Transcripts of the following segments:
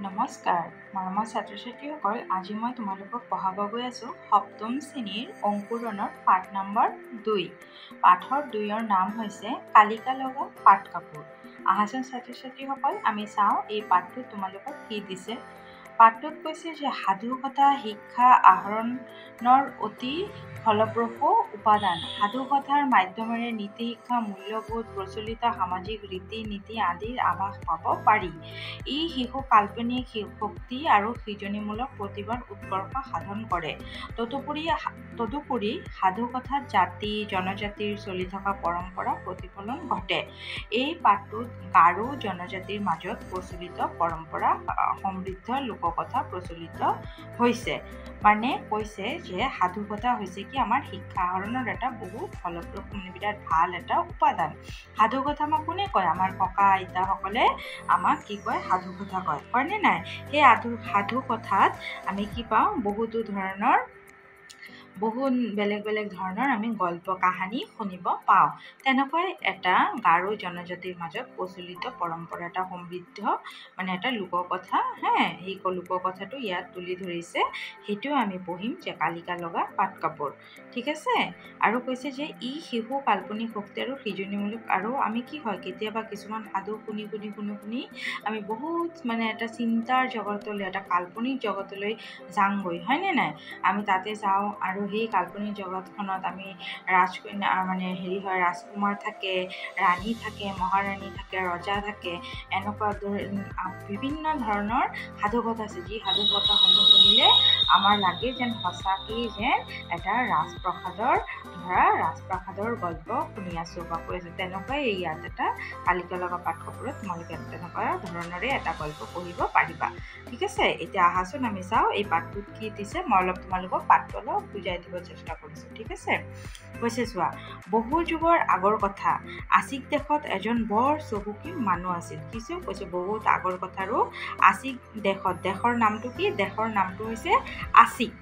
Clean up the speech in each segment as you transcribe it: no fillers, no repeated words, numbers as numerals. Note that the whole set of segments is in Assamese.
নমস্কাৰ মৰমৰ ছাত্ৰ ছাত্ৰীসকল, আজি মই তোমালোকক পঢ়াব গৈ আছোঁ সপ্তম শ্ৰেণীৰ অংকুৰণৰ পাঠ নম্বৰ 2। পাঠৰ 2ৰ নাম হৈছে কালিকা লগা পাট কাপোৰ। আহাচোন ছাত্ৰ ছাত্ৰীসকল, আমি চাওঁ এই পাঠটোত তোমালোকক কি দিছে। পাঠটোত কৈছে যে সাধু কথা শিক্ষা আহৰণৰ অতি ফলপ্ৰসূ উপাদান। সাধু কথাৰ মাধ্যমেৰে নীতি শিক্ষা, মূল্যবোধ, প্ৰচলিত সামাজিক ৰীতি নীতি আদিৰ আভাস পাব পাৰি। ই শিশু কাল্পনিক শক্তি আৰু সৃজনীমূলক প্ৰতিভাৰ উৎকৰ্ষ সাধন কৰে। তদুপৰি সাধু কথাত জাতি জনজাতিৰ চলি থকা পৰম্পৰা প্ৰতিফলন ঘটে। এই পাঠটোত গাৰো জনজাতিৰ মাজত প্ৰচলিত পৰম্পৰা সমৃদ্ধ লোককথা প্ৰচলিত হৈছে। মানে কৈছে যে সাধু কথা হৈছে কি আমাৰ শিক্ষা আহৰণৰ এটা বহুত ফলপ্ৰসূ বিৰাট ভাল এটা উপাদান। সাধু কথা আমাক কোনে কয়? আমাৰ ককা আইতাসকলে আমাক কি কয়? সাধু কথা কয়, হয়নে নাই? সেই সাধু কথাত আমি কি পাওঁ? বহুত বেলেগ বেলেগ ধৰণৰ আমি গল্প কাহিনী শুনিব পাওঁ। তেনেকৈ এটা গাৰো জনজাতিৰ মাজত প্ৰচলিত পৰম্পৰা এটা সমৃদ্ধ এটা লোককথা, সেই লোককথাটো ইয়াত তুলি ধৰিছে। সেইটোও আমি পঢ়িম যে কালিকা লগা পাট কাপোৰ। ঠিক আছে। আৰু কৈছে যে ই শিশু কাল্পনিক শক্তি আৰু সৃজনীমূলক, আৰু আমি কি হয় কেতিয়াবা কিছুমান সাধু শুনি আমি বহুত এটা চিন্তাৰ জগতলৈ, এটা কাল্পনিক জগতলৈ যাওঁগৈ, হয়নে নাই? আমি তাতে যাওঁ আৰু সেই কাল্পনিক জগতখনত আমি ৰাজকন্যা ৰাজকুমাৰ থাকে, ৰাণী থাকে, মহাৰাণী থাকে, ৰজা থাকে, এনেকুৱা বিভিন্ন ধৰণৰ সাধু কথা আছে। যি সাধু কথাসমূহ শুনিলে আমাৰ লাগে যেন সঁচাকেই যেন এটা ৰাজপ্ৰাসাদৰ গল্প শুনি আছোঁ বা কৈ আছোঁ। তেনেকুৱাই ইয়াত এটা কালিকা লগা পাট কাপোৰত তোমালোকে তেনেকুৱা ধৰণৰে এটা গল্প পঢ়িব পাৰিবা। ঠিক আছে। এতিয়া আহাচোন আমি চাওঁ এই পাঠটোত কি দিছে। মই অলপ তোমালোকক পাঠটো অলপ বুজাই দিব চেষ্টা কৰিছোঁ। ঠিক আছে। কৈছে চোৱা, বহু যুগৰ আগৰ কথা, আছিক দেশত এজন বৰ চহকী মানুহ আছিল। কিছু কৈছে বহুত আগৰ কথাৰো আছিক দেশৰ নামটো কি? দেশৰ নামটো হৈছে আছিক।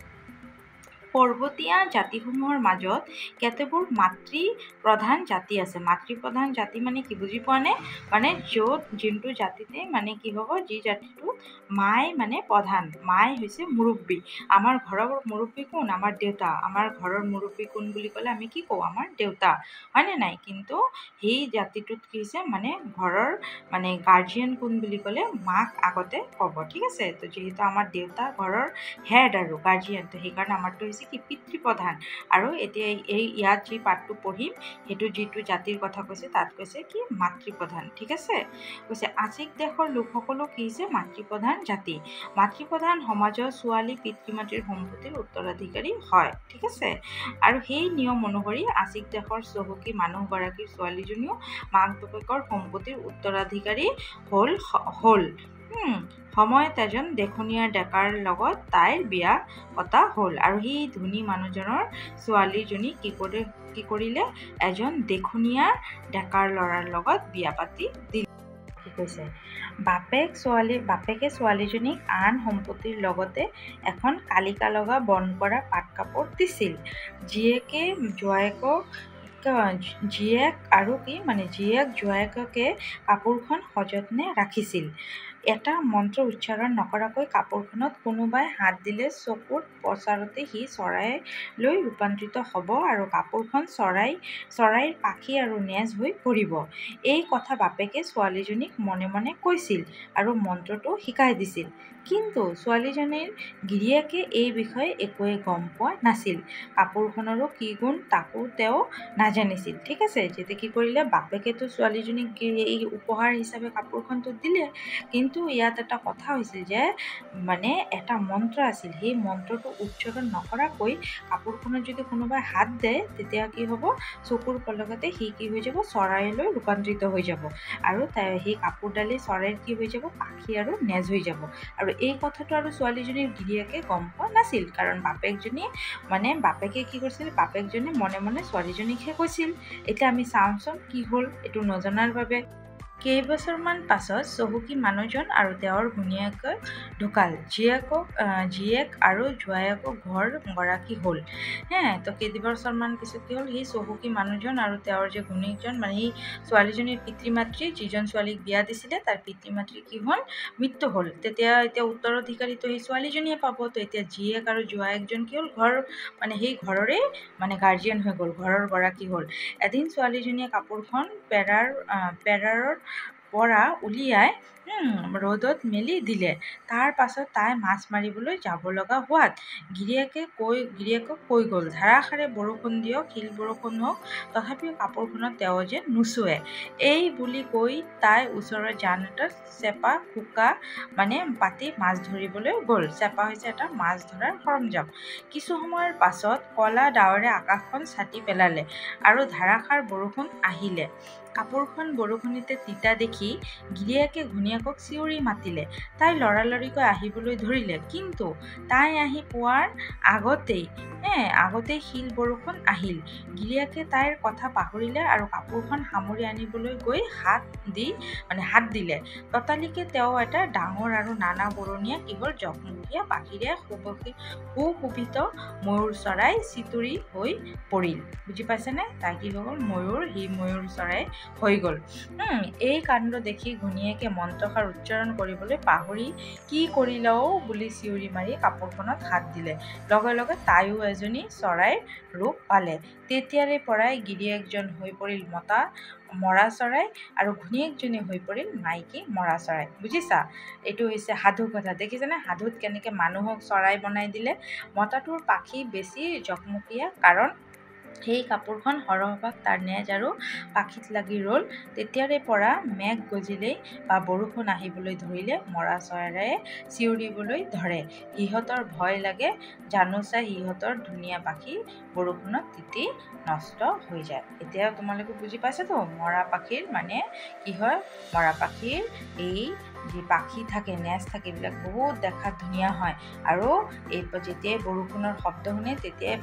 পৰ্বতীয়া জাতিসমূহৰ মাজত কেতেবোৰ মাতৃ প্ৰধান জাতি আছে। মাতৃ প্ৰধান জাতি মানে কি বুজি পোৱা নে? মানে যোনটো জাতিতে কি হ'ব, যি জাতিটোত মাই প্ৰধান, মাই হৈছে মুৰব্বী। আমাৰ ঘৰৰ মুৰব্বী কোন? আমাৰ দেউতা। আমাৰ ঘৰৰ মুৰব্বী কোন বুলি ক'লে আমি কি কওঁ? আমাৰ দেউতা, হয়নে নাই? কিন্তু সেই জাতিটোত কি হৈছে ঘৰৰ গাৰ্জিয়ান কোন বুলি ক'লে মাক আগতে ক'ব। ঠিক আছে। তো যিহেতু আমাৰ দেউতা ঘৰৰ হেড আৰু গাৰ্জিয়ান, তো সেইকাৰণে আমাৰটো হৈছে কি পিতৃপ্ৰধান। আৰু এতিয়া ইয়াত যি পাঠটো পঢ়িম সেইটো যিটো জাতিৰ কথা কৈছে তাত কৈছে কি মাতৃপ্ৰধান। ঠিক আছে। কৈছে আছিক দেশৰ লোকসকলো কি হৈছে? মাতৃপ্ৰধান জাতি। মাতৃপ্ৰধান সমাজৰ ছোৱালী পিতৃ মাতৃৰ সম্পত্তিৰ উত্তৰাধিকাৰী হয়। ঠিক আছে। আৰু সেই নিয়ম অনুসৰি আছিক দেশৰ চহকী মানুহগৰাকীৰ ছোৱালীজনীও মাক বাপেকৰ সম্পত্তিৰ উত্তৰাধিকাৰী হ'ল। সময়ত এজন দেখনীয়া ডেকাৰ লগত তাইৰ বিয়া পতা হ'ল। আৰু সেই ধনী মানুহজনৰ ছোৱালীজনী কি কৰিলে? এজন দেখনীয়া ডেকাৰ ল'ৰাৰ লগত বিয়া পাতি দিলে। কি কৈছে? বাপেকে ছোৱালীজনীক আন সম্পত্তিৰ লগতে এখন কালিকা লগা বন কৰা পাট কাপোৰ দিছিল। জীয়েকে জোঁৱায়েকে কাপোৰখন সযতনে ৰাখিছিল। এটা মন্ত্ৰ উচ্চাৰণ নকৰাকৈ কাপোৰখনত কোনোবাই হাত দিলে চকুৰ পচাৰতে সি চৰাইলৈ ৰূপান্তৰিত হ'ব আৰু কাপোৰখন চৰাইৰ পাখি আৰু নেজ হৈ পৰিব। এই কথা বাপেকে ছোৱালীজনীক মনে মনে কৈছিল আৰু মন্ত্ৰটো শিকাই দিছিল। কিন্তু ছোৱালীজনীৰ গিৰিয়েকে এই বিষয়ে একোৱে গম পোৱা নাছিল। কাপোৰখনৰো কি গুণ তাকো তেওঁ নাজানিছিল। ঠিক আছে। যেতিয়া কি কৰিলে? বাপেকেতো ছোৱালীজনীক এই উপহাৰ হিচাপে কাপোৰখনটো দিলে, কিন্তু ইয়াত এটা কথা হৈছিল যে এটা মন্ত্ৰ আছিল। সেই মন্ত্ৰটো উচ্চাৰণ নকৰাকৈ কাপোৰখনত যদি কোনোবাই হাত দিয়ে তেতিয়া কি হ'ব? চকুৰ পলকতে সি কি হৈ যাব? চৰাইলৈ ৰূপান্তৰিত হৈ যাব। আৰু সেই কাপোৰডালেই চৰাইৰ কি হৈ যাব? পাখি আৰু নেজ হৈ যাব। আৰু এই কথাটো আৰু ছোৱালীজনীৰ গিৰিয়েকে গম পোৱা নাছিল, কাৰণ বাপেকে কি কৰিছিল? বাপেকজনে মনে মনে ছোৱালীজনীকহে কৈছিল। এতিয়া আমি চাওঁচোন কি হ'ল এইটো নজনাৰ বাবে। কেইবছৰমান পাছত চহকী মানুহজন আৰু তেওঁৰ ঘৈণীয়েকে ঢুকাল। জীয়েক আৰু জোৱায়েকৰ ঘৰ গৰাকী হ'ল। তো কেইবছৰমান পিছত কি হ'ল, সেই চহকী মানুহজন আৰু তেওঁৰ যে ঘৈণীয়েকজন, মানে সেই ছোৱালীজনীৰ পিতৃ মাতৃ, যিজন ছোৱালীক বিয়া দিছিলে তাৰ পিতৃ মাতৃ কি হ'ল, মৃত্যু হ'ল। এতিয়া উত্তৰাধিকাৰীটো সেই ছোৱালীজনীয়ে পাব। তো এতিয়া জীয়েক আৰু জোৱায়েকজন কি হ'ল, মানে সেই ঘৰৰে মানে গাৰ্জিয়ান হৈ গ'ল, ঘৰৰ গৰাকী হ'ল। এদিন ছোৱালীজনীয়ে কাপোৰখন পেৰাৰৰ পৰা উলিয়াই ৰ'দত মেলি দিলে। তাৰ পাছত তাই মাছ মাৰিবলৈ যাব লগা হোৱাত গিৰীয়েকক কৈ গ'ল, ধাৰাসাৰে বৰষুণ দিয়ক, শিল বৰষুণ হওক, তথাপিও কাপোৰখনত তেওঁ যে নুচুৱে। এই বুলি কৈ তাই ওচৰৰ জান এটাত চেপা মানে পাতি মাছ ধৰিবলৈ গ'ল। চেপা হৈছে এটা মাছ ধৰাৰ সৰঞ্জাম। কিছু সময়ৰ পাছত কলা ডাৱৰে আকাশখন ছাটি পেলালে আৰু ধাৰাসাৰ বৰষুণ আহিলে। কাপোৰখন বৰষুণতে তিতা দেখি গিৰীয়েকে ঘৈণীয়েকক চিঞৰি মাতিলে। তাই লৰালৰিকৈ আহিবলৈ ধৰিলে, কিন্তু তাই আহি পোৱাৰ আগতেই শিল বৰষুণ আহিল। গিৰীয়েকে তাইৰ কথা পাহৰিলে আৰু কাপোৰখন সামৰি আনিবলৈ গৈ হাত দিলে। ততালিকে তেওঁ এটা ডাঙৰ আৰু নানা বৰণীয়া কি হ'ল, জকমকীয়া পাখিৰে সুশোভিত ময়ূৰ চৰাই চিতুৰি হৈ পৰিল। বুজি পাইছেনে? তাই কি হৈ গ'ল, ময়ূৰ চৰাই হৈ গ'ল। এই কাণ্ড দেখি ঘৈণীয়েকে মন্ত্ৰষাৰ উচ্চাৰণ কৰিবলৈ পাহৰি কি কৰিলাও বুলি চিঞৰি মাৰি কাপোৰখনত হাত দিলে। লগে লগে তাইও এজনী চৰাইৰ ৰূপ পালে। তেতিয়াৰে পৰাই গিৰীয়েকজন হৈ পৰিল মৰা চৰাই আৰু ঘৈণীয়েকজনী হৈ পৰিল মাইকী মৰা চৰাই। বুজিছা? এইটো হৈছে সাধু কথা। দেখিছেনে সাধুত কেনেকৈ মানুহক চৰাই বনাই দিলে? মতাটোৰ পাখি বেছি জকমকীয়া, কাৰণ সেই কাপোৰখন সৰহভাগ তাৰ নেজ আৰু পাখিত লাগি ৰ'ল। তেতিয়াৰে পৰা মেঘ গজিলেই বা বৰষুণ আহিবলৈ ধৰিলে মৰা চৰায়ে চিঞৰিবলৈ ধৰে। সিহঁতৰ ভয় লাগে, জানোচা সিহঁতৰ ধুনীয়া পাখি বৰষুণত তিতি নষ্ট হৈ যায়। এতিয়া তোমালোকে বুজি পাইছাতো মৰা পাখিৰ মানে কি হয়। মৰা পাখিৰ এই যি পাখি থাকে, নেজ থাকে, এইবিলাক বহুত দেখাত ধুনীয়া হয়। আৰু যেতিয়াই বৰষুণৰ শব্দ শুনে তেতিয়াই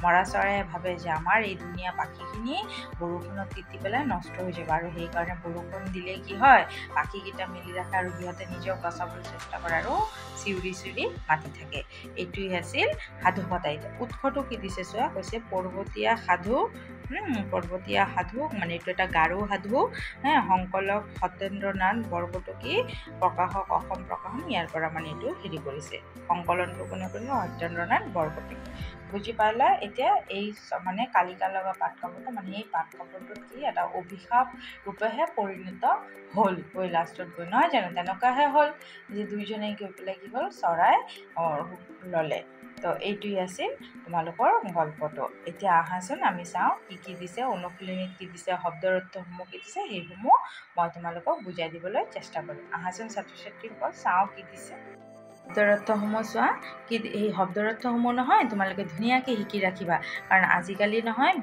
মৰা চৰায়ে ভাবে যে আমাৰ এই ধুনীয়া পাখিখিনি বৰষুণত তিতি পেলাই নষ্ট হৈ যাব। আৰু সেইকাৰণে বৰষুণ দিলে কি হয়, পাখিকেইটা মেলি ৰাখে আৰু সিহঁতে নিজক বচাবলৈ চেষ্টা কৰে আৰু চিঞৰি মাতি থাকে। এইটোৱে আছিল সাধু কথা। এতিয়া উৎসটো কি দিছে চোৱা, কৈছে পৰ্বতীয়া সাধু, মানে এইটো এটা গাৰো সাধু। সংকলক সত্যেন্দ্ৰ নাথ বৰকটকী, প্ৰকাশক অসম প্ৰকাশন, ইয়াৰ পৰা মানে এইটো হেৰি কৰিছে। সংকলনটো কোনে কৰিছে? সত্যেন্দ্ৰ নাথ বৰকটকী। বুজি পালা? এতিয়া এই মানে কালিকা লগা পাট কাপোৰটো, মানে এই পাট কাপোৰটোত কি এটা অভিশাপ ৰূপেহে পৰিণত হ'ল গৈ লাষ্টত গৈ, নহয় জানো? তেনেকুৱাহে হ'ল যে দুইজনে গৈ পেলাই কি হ'ল, চৰাই ল'লে। তো এইটোৱে আছিল তোমালোকৰ গল্পটো। এতিয়া আহাচোন আমি চাওঁ কি দিছে, অনুশীলনীত কি দিছে, শব্দৰ অৰ্থসমূহ কি দিছে, সেইসমূহ মই তোমালোকক বুজাই দিবলৈ চেষ্টা কৰিম। আহাচোন ছাত্ৰ ছাত্ৰীসকল, চাওঁ কি দিছে। শব্দৰ অৰ্থসমূহ চোৱা। এই শব্দৰ অৰ্থসমূহ নহয় তোমালোকে ধুনীয়াকৈ শিকি ৰাখিবা, কাৰণ আজিকালি নহয়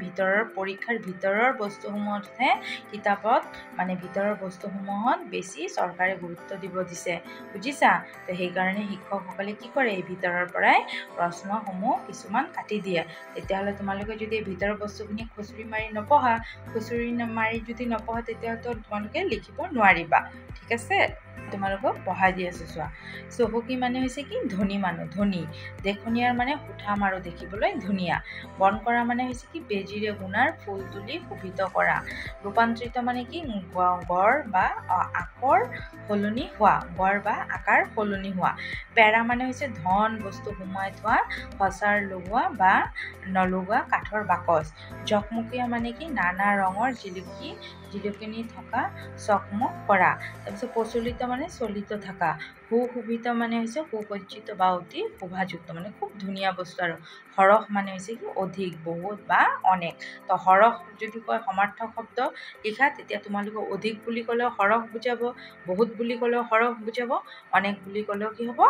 পৰীক্ষাৰ ভিতৰৰ বস্তুসমূহতহে কিতাপত, মানে ভিতৰৰ বস্তুসমূহত বেছি চৰকাৰে গুৰুত্ব দিব দিছে। বুজিছা? তো সেইকাৰণে শিক্ষকসকলে কি কৰে, এই ভিতৰৰ পৰাই প্ৰশ্নসমূহ কিছুমান কাটি দিয়ে। তেতিয়াহ'লে তোমালোকে যদি এই ভিতৰৰ বস্তুখিনি খুচৰি মাৰি নপঢ়া, তেতিয়াহ'লে তোমালোকে লিখিব নোৱাৰিবা। ঠিক আছে? তোমালোকক পঢ়াই দি আছোঁ চোৱা। চহকী মানে হৈছে কি, ধনী মানুহ, ধনী। দেখনীয়াৰ মানে সুঠাম আৰু দেখিবলৈ ধুনীয়া। বন কৰা মানে হৈছে কি, বেজীৰে গুণাৰ ফুল তুলি শোভিত কৰা। ৰূপান্তৰিত মানে কি, গড় বা আকাৰ সলনি হোৱা। পেৰা মানে হৈছে ধন বস্তু সুমুৱাই থোৱা, সঁচাৰ লগোৱা বা নলগোৱা কাঠৰ বাকচ। জকমকীয়া মানে কি, নানা ৰঙৰ জিলিকনি থকা, চকমক কৰা। তাৰপিছত প্ৰচলিত মানে চলিত থকা। সুশোভিত মানে হৈছে সুসজ্জিত বা অতি শোভাযুক্ত, মানে খুব ধুনীয়া বস্তু। আৰু সৰহ মানে হৈছে কি, অধিক, বহুত বা অনেক। তো সৰহ যদি কয় সমাৰ্থক শব্দ লিখা, তেতিয়া তোমালোকে অধিক বুলি ক'লেও সৰহ বুজাব, বহুত বুলি ক'লেও সৰহ বুজাব, অনেক বুলি ক'লেও কি হ'ব,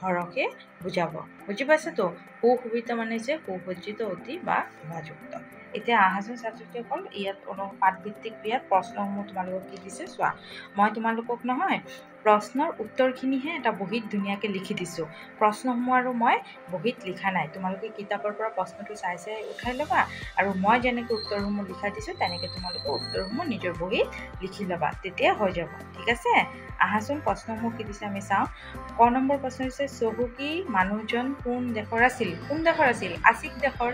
সৰহকে বুজাব। বুজি পাইছাতো? সুশোভিত মানে হৈছে সুসজ্জিত, অতি বা শোভাযুক্ত। এতিয়া আহাচোন ছাত্ৰ-ছাত্ৰীসকল, ইয়াত পাঠভিত্তিক ক্ৰিয়াত প্ৰশ্নসমূহ তোমালোকক কি দিছে চোৱা। মই তোমালোকক নহয় প্ৰশ্নৰ উত্তৰখিনিহে এটা বহীত ধুনীয়াকৈ লিখি দিছোঁ। প্ৰশ্নসমূহ আৰু মই বহীত লিখা নাই। তোমালোকে কিতাপৰ পৰা প্ৰশ্নটো চাই চাই উঠাই ল'বা, আৰু মই যেনেকৈ উত্তৰসমূহ লিখাই দিছোঁ তেনেকৈ তোমালোকে উত্তৰসমূহ নিজৰ বহীত লিখি ল'বা, তেতিয়া হৈ যাব। ঠিক আছে, আহাচোন প্ৰশ্নসমূহ কি দিছে আমি চাওঁ। ক নম্বৰ প্ৰশ্ন হৈছে চহকী মানুহজন কোন দেশৰ আছিল? কোন দেশৰ আছিল? আছিক দেশৰ।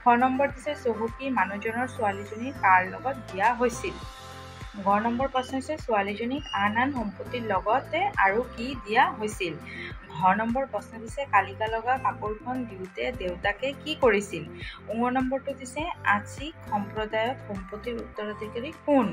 খ নম্বৰ দিছে চহকী মানুহজনৰ ছোৱালীজনী কাৰ লগত বিয়া হৈছিল? ঘ নম্বৰ প্ৰশ্ন হৈছে ছোৱালীজনীক আন আন সম্পত্তিৰ লগতে আৰু কি দিয়া হৈছিল? ঘ নম্বৰ প্ৰশ্ন দিছে কালিকা লগা কাপোৰখন দিওঁতে দেউতাকে কি কৰিছিল? ঙ নম্বৰটো দিছে আছিক সম্প্ৰদায়ত সম্পত্তিৰ উত্তৰাধিকাৰী কোন?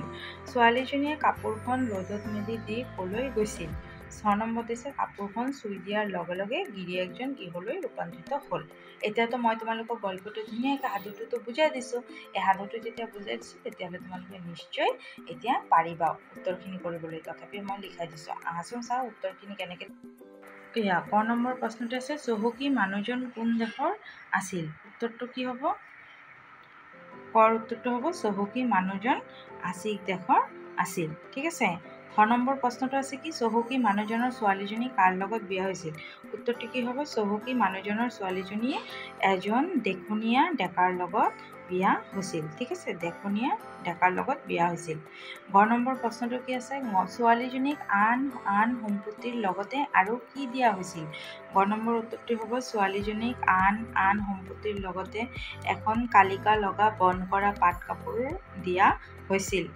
ছোৱালীজনীয়ে কাপোৰখন ৰ'দত মেলি দি কলৈ গৈছিল? 6 নম্বৰ দিছে কাপোৰখন চুই দিয়াৰ লগে লগে গিৰিয়েকজন কিহলৈ ৰূপান্তৰিত হ'ল? এতিয়াতো মই তোমালোকক গল্পটো ধুনীয়াকৈ সাধুটোতো বুজাই দিছোঁ। এই সাধুটো যেতিয়া বুজাই দিছোঁ তেতিয়াহ'লে তোমালোকে নিশ্চয় এতিয়া পাৰিবা উত্তৰখিনি কৰিবলৈ। তথাপিও মই লিখাই দিছোঁ, আহাচোন চাওঁ উত্তৰখিনি কেনেকৈ। এয়া ক নম্বৰ প্ৰশ্নটো আছে চহকী মানুহজন কোন দেশৰ আছিল? উত্তৰটো কি হ'ব? কৰ উত্তৰটো হ'ব চহকী মানুহজন আছিক দেশৰ আছিল। ঠিক আছে। খ নম্বৰ প্ৰশ্নটো আছে কি চহকী মানুহজনৰ ছোৱালীজনী কাৰ লগত বিয়া হৈছিল? উত্তৰটো কি হ'ব? চহকী মানুহজনৰ ছোৱালীজনীয়ে এজন দেখুনীয়া ডেকাৰ লগত বিয়া হৈছিল। ঠিক আছে, দেখুনীয়া ডেকাৰ লগত বিয়া হৈছিল। ঘ নম্বৰ প্ৰশ্নটো কি আছে ছোৱালীজনীক আন আন সম্পত্তিৰ লগতে আৰু কি দিয়া হৈছিল? ঘ নম্বৰ উত্তৰটো হ'ব ছোৱালীজনীক আন আন সম্পত্তিৰ লগতে এখন কালিকা লগা বন কৰা পাট কাপোৰ দিয়া হৈছিল।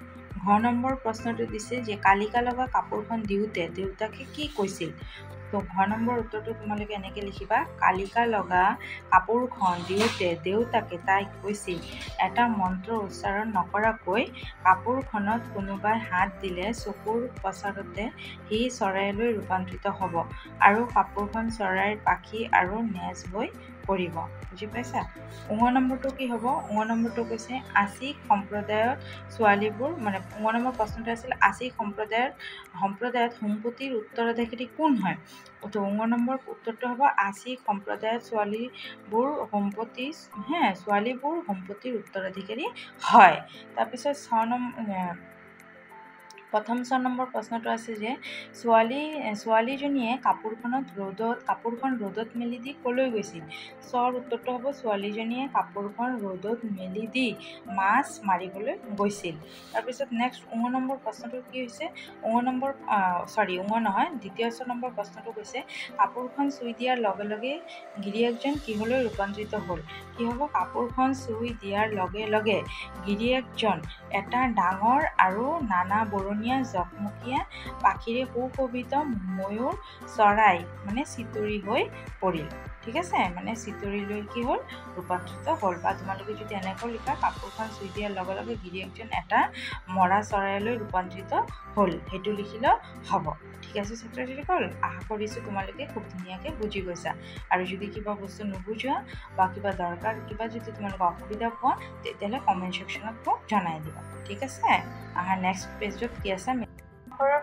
ঘ নম্বৰ প্ৰশ্নটো দিছে যে কালিকা লগা কাপোৰখন দিওঁতে দেউতাকে কি কৈছিল? তো ঘ নম্বৰ উত্তৰটো তোমালোকে এনেকৈ লিখিবা কালিকা লগা কাপোৰখন দিওঁতে দেউতাকে তাইক কৈছিল এটা মন্ত্ৰ উচ্চাৰণ নকৰাকৈ কাপোৰখনত কোনোবাই হাত দিলে চকুৰ পচাৰতে সি চৰাইলৈ ৰূপান্তৰিত হ'ব আৰু কাপোৰখন চৰাইৰ পাখি আৰু নেজ হৈ পৰিব। বুজি পাইছা? ঙ নম্বৰটো কি হ'ব? ঙ নম্বৰটো কৈছে আছিক সম্প্ৰদায়ত ছোৱালীবোৰ মানে ঙ নম্বৰ প্ৰশ্নটো আছিল আছিক সম্প্ৰদায়ত সম্পত্তিৰ উত্তৰাধিকাৰী কোন হয়? তো ঙ নম্বৰ উত্তৰটো হ'ব আছিক সম্প্ৰদায়ত ছোৱালীবোৰ সম্পত্তিৰ উত্তৰাধিকাৰী হয়। তাৰপিছত 6 নম্বৰ প্ৰশ্নটো আছে যে ছোৱালীজনীয়ে কাপোৰখন ৰ'দত মেলি দি কলৈ গৈছিল? চৰ উত্তৰটো হ'ব ছোৱালীজনীয়ে কাপোৰখন ৰ'দত মেলি দি মাছ মাৰিবলৈ গৈছিল। তাৰপিছত নেক্সট ঙ নম্বৰ প্ৰশ্নটো কি হৈছে? দ্বিতীয় নম্বৰ প্ৰশ্নটো কৈছে কাপোৰখন চুই দিয়াৰ লগে লগে গিৰিয়েকজন কিহলৈ ৰূপান্তৰিত হ'ল? কি হ'ব? কাপোৰখন চুই দিয়াৰ লগে লগে গিৰিয়েকজন এটা ডাঙৰ আৰু নানা বৰণীয়া জকমকীয়া পাখিৰে সুশোভিত ময়ূৰ চৰাই মানে চিতৰি হৈ পৰিল। ঠিক আছে, মানে চিতৰিলৈ কি হ'ল? ৰূপান্তৰিত হ'ল। বা তোমালোকে যদি এনেকৈ লিখা কাপোৰখন চুই দিয়াৰ লগে লগে গিৰিয়েকজন এটা মৰা চৰাইলৈ ৰূপান্তৰিত হ'ল, সেইটো লিখিলেও হ'ব। ঠিক আছে ছাত্ৰ-ছাত্ৰীসকল, আশা কৰিছোঁ তোমালোকে খুব ধুনীয়াকৈ বুজি গৈছা। আৰু যদি কিবা বস্তু নুবুজোৱা বা কিবা দৰকাৰ যদি তোমালোকে অসুবিধা পোৱা তেতিয়াহ'লে কমেণ্ট ছেকশ্যনত মোক জনাই দিবা। ঠিক আছে, নেক্সট পেজত কি আছে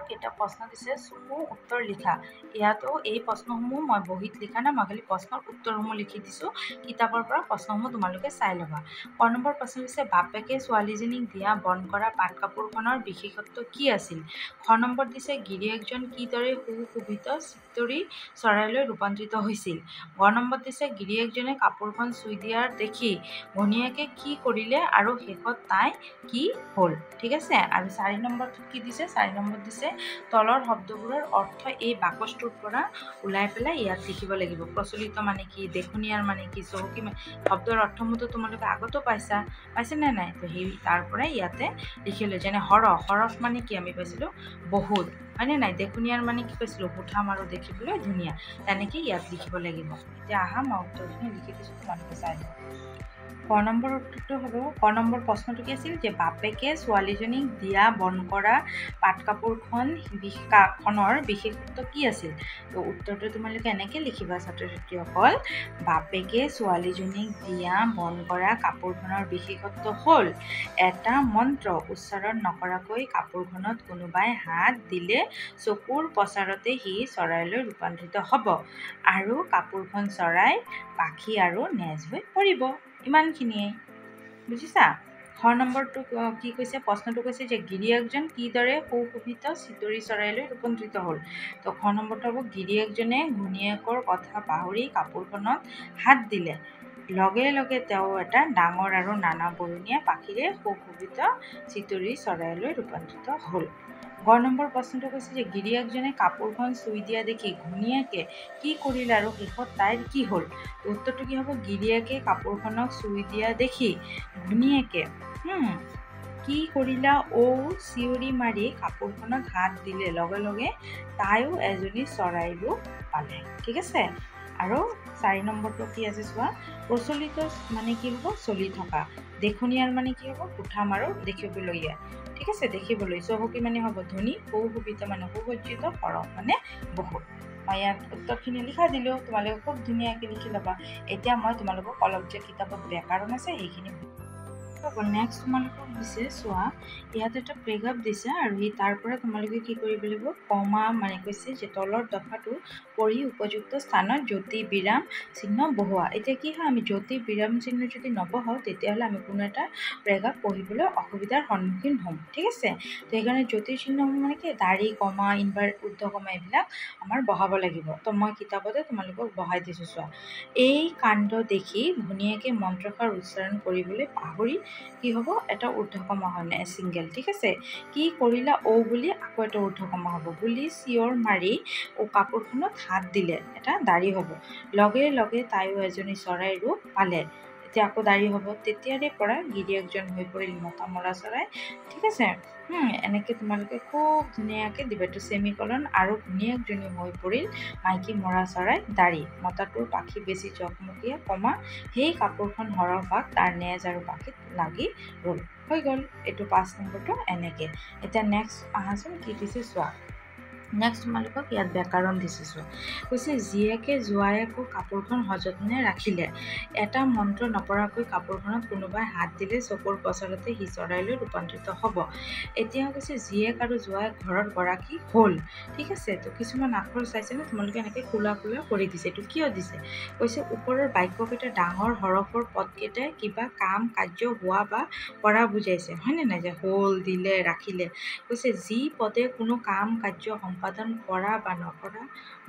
কেইটা প্ৰশ্ন দিছে চমু উত্তৰ লিখা। ইয়াতো এই প্ৰশ্নসমূহ মই বহীত লিখা নাই, মই খালি প্ৰশ্নৰ উত্তৰসমূহ লিখি দিছোঁ। কিতাপৰ পৰা প্ৰশ্নসমূহ তোমালোকে চাই ল'বা। ক নম্বৰ প্ৰশ্ন দিছে বাপেকে ছোৱালীজনীক দিয়া বন কৰা পাট কাপোৰখনৰ বিশেষত্ব কি আছিল? খ নম্বৰ দিছে গিৰিয়েকজন কিদৰে সুশোভিত চিতৰি চৰাইলৈ ৰূপান্তৰিত হৈছিল? ঘ নম্বৰ দিছে গিৰিয়েকজনে কাপোৰখন চুই দিয়াৰ দেখি ঘৈণীয়েকে কি কৰিলে আৰু শেষত তাই কি হ'ল? ঠিক আছে। আৰু 4 নম্বৰটোত কি দিছে? 4 নম্বৰ দিছে তলৰ শব্দবোৰৰ অৰ্থ এই বাকচটোৰ পৰা ওলাই পেলাই ইয়াত লিখিব লাগিব। প্ৰচলিত মানে কি, দেখুনীয়াৰ মানে কি, চহকী শব্দৰ অৰ্থমতো তোমালোকে আগতো পাইছেনে নাই? তো সেই তাৰ পৰাই ইয়াতে লিখিলে। যেনে হৰফ মানে কি আমি পাইছিলোঁ বহুত, হয়নে নাই? দেখুনীয়াৰ মানে কি পাইছিলোঁ সুঠাম আৰু দেখিবলৈ ধুনীয়া, তেনেকৈ ইয়াত লিখিব লাগিব। এতিয়া মই উত্তৰখিনি লিখি দিছোঁ, তোমালোকে চাই লওঁ। ক নম্বৰ উত্তৰটো হ'ব, ক নম্বৰ প্ৰশ্নটো কি আছিল যে বাপেকে ছোৱালীজনীক দিয়া বন কৰা পাট কাপোৰখনৰ বিশেষত্ব কি আছিল? তো উত্তৰটো তোমালোকে এনেকৈ লিখিবা ছাত্ৰ-ছাত্ৰীসকল, বাপেকে ছোৱালীজনীক দিয়া বন কৰা কাপোৰখনৰ বিশেষত্ব হ'ল এটা মন্ত্ৰ উচ্চাৰণ নকৰাকৈ কাপোৰখনত কোনোবাই হাত দিলে চকুৰ পচাৰতে সি চৰাইলৈ ৰূপান্তৰিত হ'ব আৰু কাপোৰখন চৰাইৰ পাখি আৰু নেজ হৈ পৰিব। ইমানখিনিয়ে। বুজিছা ঘৰ নম্বৰটো কি কৈছে প্ৰশ্নটো কৈছে যে গিৰিয়েকজন কিদৰে সুশোভিত চিতৰি চৰাইলৈ ৰূপান্তৰিত হ'ল তো ঘৰ নম্বৰটো হ'ব গিৰিয়েকজনে ঘৈণীয়েকৰ কথা পাহৰি কাপোৰখনত হাত দিলে লগে লগে তেওঁ এটা ডাঙৰ আৰু নানা বৰণীয়া পাখিৰে সুশোভিত চিতৰি চৰাইলৈ ৰূপান্তৰিত হ'ল ঘৰ নম্বৰ প্ৰশ্নটো কৈছে যে গিৰিয়েকজনে কাপোৰখন চুই দিয়া দেখি ঘৈণীয়েকে কি কৰিলে আৰু শেষত তাইৰ কি হ'ল উত্তৰটো কি হ'ব গিৰিয়েকে কাপোৰখনক চুই দিয়া দেখি ঘৈণীয়েকে কি কৰিলা চিঞৰি মাৰি কাপোৰখনত হাত দিলে লগে লগে তাইও এজনী চৰাই ৰূপ পালে ঠিক আছে আৰু 4 নম্বৰটো কি আছে চোৱা প্ৰচলিত মানে কি হ'ব চলি থকা দেখনীয়াৰ মানে কি হ'ব কুঠাম আৰু দেখিবলগীয়া ঠিক আছে দেখিবলৈ চহকী মানে হ'ব ধনী সুশোভিত মানে সুসজ্জিত সৰহ মানে বহুত মই ইয়াত উত্তৰখিনি লিখা দিলোঁ তোমালোকে খুব ধুনীয়াকৈ লিখি ল'বা এতিয়া মই তোমালোকক অলপ যে কিতাপত ব্যাকৰণ আছে সেইখিনি নেক্সট তোমালোকক দিছে চোৱা ইয়াত এটা প্ৰেগাপ দিছে আৰু তাৰ পৰা তোমালোকে কি কৰিব লাগিব কমা মানে কৈছে যে তলৰ দফাটো পঢ়ি উপযুক্ত স্থানত জ্যোতি বিৰাম চিহ্ন বহোৱা এতিয়া কি হয় আমি জ্যোতি বিৰাম চিহ্ন যদি নবহাওঁ তেতিয়াহ'লে আমি কোনো এটা প্ৰেগাপ পঢ়িবলৈ অসুবিধাৰ সন্মুখীন হ'ম ঠিক আছে তো সেইকাৰণে জ্যোতিৰ চিহ্নসমূহ মানে কি দাঢ়ি কমা ইনভাৰ্ট ঊৰ্ধ কমা এইবিলাক আমাৰ বহাব লাগিব তো মই কিতাপতে তোমালোকক বহাই দিছোঁ চোৱা এই কাণ্ড দেখি ঘৈণীয়েকে মন্ত্ৰষাৰ উচ্চাৰণ কৰিবলৈ পাহৰি কি হ'ব এটা ঊৰ্ধ্বকমা হয় নে ছিংগল ঠিক আছে কি কৰিলা বুলি আকৌ এটা ঊৰ্ধ্বকমা হ'ব বুলি চিঞৰ মাৰি কাপোৰখনত হাত দিলে এটা দাঢ়ি হ'ব লগে লগে তাইও এজনী চৰাই ৰূপ পালে এতিয়া আকৌ দাঢ়ি হ'ব তেতিয়াৰে পৰা গিৰিয়েকজন হৈ পৰিল মতা মৰা চৰাই ঠিক আছে এনেকৈ তোমালোকে খুব ধুনীয়াকৈ দিবা এইটো ছেমিকলন আৰু ঘৈণীয়েকজনী হৈ পৰিল মাইকী মৰা চৰাই দাঢ়ি মতাটোৰ পাখি বেছি জকমকীয়া কমা সেই কাপোৰখন সৰহভাগ তাৰ নেজ আৰু পাখিত লাগি ৰ'ল হৈ গ'ল এইটো 5 নম্বৰটো এনেকৈ এতিয়া নেক্সট আহাচোন কি দিছে চোৱা নেক্সট তোমালোকক ইয়াত ব্যাকৰণ দিছে চোৱা কৈছে জীয়েকে জোৱায়েকো কাপোৰখন সযতনে ৰাখিলে এটা মন্ত্ৰ নপৰাকৈ কাপোৰখনত কোনোবাই হাত দিলে চকুৰ পচাৰতে সি চৰাইলৈ ৰূপান্তৰিত হ'ব এতিয়া কৈছে জীয়েক আৰু জোৱায়েক ঘৰত গৰাকী হ'ল ঠিক আছে তো কিছুমান আখৰ চাইছেনে তোমালোকে এনেকৈ খোলা খোলা কৰি দিছে এইটো কিয় দিছে কৈছে ওপৰৰ বাক্যকেইটা ডাঙৰ হৰফৰ পদকেইটাই কিবা কাম কাৰ্য হোৱা বা কৰা বুজাইছে হয়নে নাই যে হ'ল দিলে ৰাখিলে কৈছে যি পদে কোনো কাম কাৰ্য সম্পাদন কৰা বা নকৰা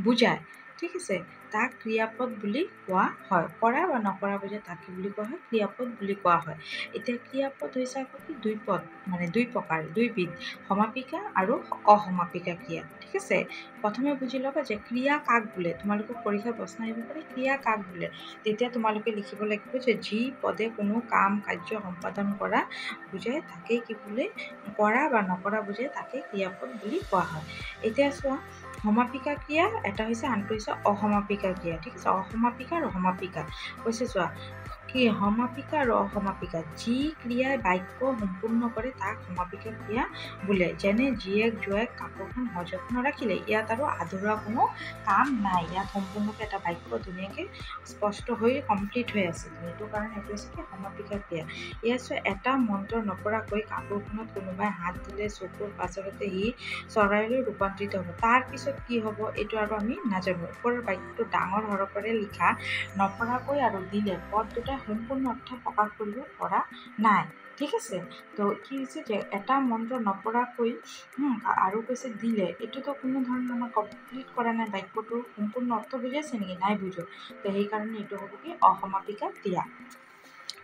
বুজায় ঠিক আছে তাক ক্ৰিয়াপদ বুলি কোৱা হয় কৰা বা নকৰা বুজায় তাক কি বুলি কোৱা হয় ক্ৰিয়াপদ বুলি কোৱা হয় এতিয়া ক্ৰিয়াপদ হৈছে আকৌ কি দুই পদ মানে দুই প্ৰকাৰ দুইবিধ সমাপিকা আৰু অসমাপিকা ক্ৰিয়া ঠিক আছে প্ৰথমে বুজি ল'বা যে ক্ৰিয়া কাক বোলে তোমালোকক পৰীক্ষা প্ৰশ্ন আহিব পাৰে ক্ৰিয়া কাক বোলে তেতিয়া তোমালোকে লিখিব লাগিব যে যি পদে কোনো কাম কাৰ্য সম্পাদন কৰা বুজায় তাকেই কি বোলে কৰা বা নকৰা বুজায় তাকে ক্ৰিয়াপদ বুলি কোৱা হয় এতিয়া চোৱা সমাপিকা ক্ৰিয়া এটা হৈছে আনটো হৈছে অসমাপিকা ক্ৰিয়া ঠিক আছে অসমাপিকা আৰু সমাপিকা কৈছে চোৱা কি সমাপিকা আৰু অসমাপিকা যি ক্ৰিয়াই বাক্য সম্পূৰ্ণ কৰে তাক সমাপিকা ক্ৰিয়া বোলে যেনে জীয়েক জোৱায়েক কাপোৰখন সযত্ন ৰাখিলে ইয়াত আৰু আধৰুৱা কোনো কাম নাই ইয়াত সম্পূৰ্ণকৈ এটা বাক্য ধুনীয়াকৈ স্পষ্ট হৈ কমপ্লিট হৈ আছে সেইটো কাৰণে এইটো হৈছে কি সমাপিকা ক্ৰিয়া ইয়াত চোৱা এটা মন্ত্ৰ নপৰাকৈ কাপোৰখনত কোনোবাই হাত দিলে চকুৰ পাছতে সি চৰাইলৈ ৰূপান্তৰিত হ'ব তাৰপিছত কি হ'ব এইটো আৰু আমি নাজানো ওপৰৰ বাক্যটো ডাঙৰ হৰফেৰে লিখা নপৰাকৈ আৰু দিলে পদ দুটা সম্পূৰ্ণ অৰ্থ প্ৰকাশ কৰিব পৰা নাই ঠিক আছে তো কি হৈছে যে এটা মন্ত্ৰ নপৰাকৈ আৰু কৈছে দিলে এইটোতো কোনো ধৰণৰ আমাৰ কমপ্লিট কৰা নাই বাক্যটো সম্পূৰ্ণ অৰ্থ বুজাইছে নেকি নাই বুজো তো সেইকাৰণে এইটো হ'ব কি অসমাপিকা ক্ৰিয়া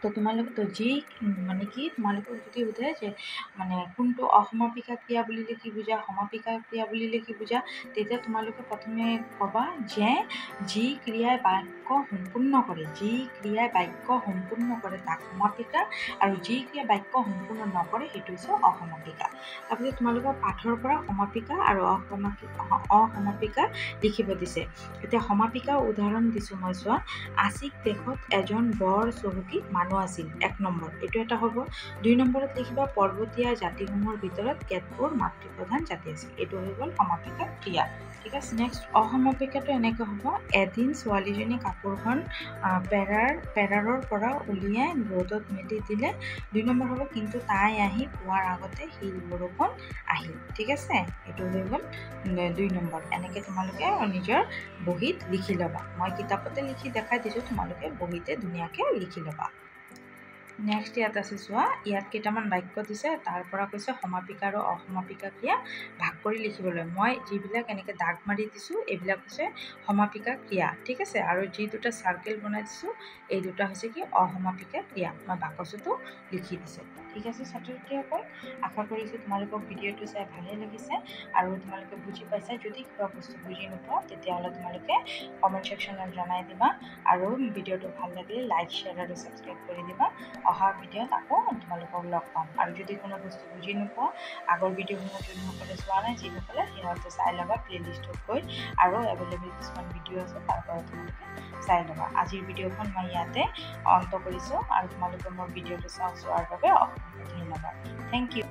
তো তোমালোকে তো যি মানে কি তোমালোকক যদি সোধে যে মানে কোনটো অসমাপিকা ক্ৰিয়া বুলিলে কি বুজা সমাপিকা ক্ৰিয়া বুলিলে কি বুজা তেতিয়া তোমালোকে প্ৰথমে ক'বা যে যি ক্ৰিয়াই বাক্য সম্পূৰ্ণ কৰে যি ক্ৰিয়াই বাক্য সম্পূৰ্ণ কৰে তাক সমাপিকা আৰু যি ক্ৰিয়া বাক্য সম্পূৰ্ণ নকৰে সেইটো হৈছে অসমাপিকা তাৰপিছত তোমালোকৰ পাঠৰ পৰা সমাপিকা আৰু অসমাপিকা লিখিব দিছে এতিয়া সমাপিকা উদাহৰণ দিছোঁ মই চোৱা আছিক দেশত এজন বৰ চহকী মানুহ আছিল 1 নম্বৰ এইটো এটা হ'ব 2 নম্বৰত লিখিবা পৰ্বতীয়া জাতিসমূহৰ ভিতৰত কেতবোৰ মাতৃপ্ৰধান জাতি আছিল এইটো হৈ গ'ল সমাপিকা ক্ৰিয়া ঠিক আছে নেক্সট অসমাপিকাটো এনেকৈ হ'ব এদিন ছোৱালীজনী কাপোৰখন পেৰাৰৰ পৰা উলিয়াই ৰ'দত মেলি দিলে 2 নম্বৰ হ'ব কিন্তু তাই আহি পোৱাৰ আগতে শিল বৰষুণ আহিল ঠিক আছে এইটো হৈ গ'ল 2 নম্বৰ এনেকৈ তোমালোকে নিজৰ বহীত লিখি ল'বা মই কিতাপতে লিখি দেখাই দিছোঁ তোমালোকে বহীতে ধুনীয়াকৈ লিখি ল'বা নেক্সট ইয়াত আছে চোৱা, ইয়াত কেইটামান বাক্য দিছে, তাৰ পৰা কৈছে সমাপিকা আৰু অসমাপিকা ক্ৰিয়া ভাগ কৰি লিখিবলৈ। মই যিবিলাক এনেকৈ দাগ মাৰি দিছোঁ এইবিলাক হৈছে সমাপিকা ক্ৰিয়া, ঠিক আছে। আৰু যি দুটা চাৰ্কেল বনাই দিছোঁ এই দুটা হৈছে কি অসমাপিকা ক্ৰিয়া। মই বাকচতো লিখি দিছোঁ, ঠিক আছে ছাত্ৰ ছাত্ৰীসকল। আশা কৰিছোঁ তোমালোকক ভিডিঅ'টো চাই ভালেই লাগিছে আৰু তোমালোকে বুজি পাইছা। যদি কিবা বস্তু বুজি নোপোৱা তেতিয়াহ'লে তোমালোকে কমেণ্ট ছেকশ্যনত জনাই দিবা আৰু ভিডিঅ'টো ভাল লাগিলে লাইক, শ্বেয়াৰ আৰু ছাবস্ক্ৰাইব কৰি দিবা। অহা ভিডিঅ'ত আকৌ তোমালোকক লগ পাম। আৰু যদি কোনো বস্তু বুজি নোপোৱা, আগৰ ভিডিঅ'সমূহ যোনসকলে চোৱা নাই যিসকলে, সিহঁতে চাই ল'বা প্লে'লিষ্টত গৈ, আৰু এভেইলেবল কিছুমান ভিডিঅ' আছে তাৰ পৰা তোমালোকে চাই ল'বা। আজিৰ ভিডিঅ'খন মই ইয়াতে অন্ত কৰিছোঁ আৰু তোমালোকে মোৰ ভিডিঅ'টো চোৱাৰ বাবে অশেষ ধন্যবাদ। Thank U.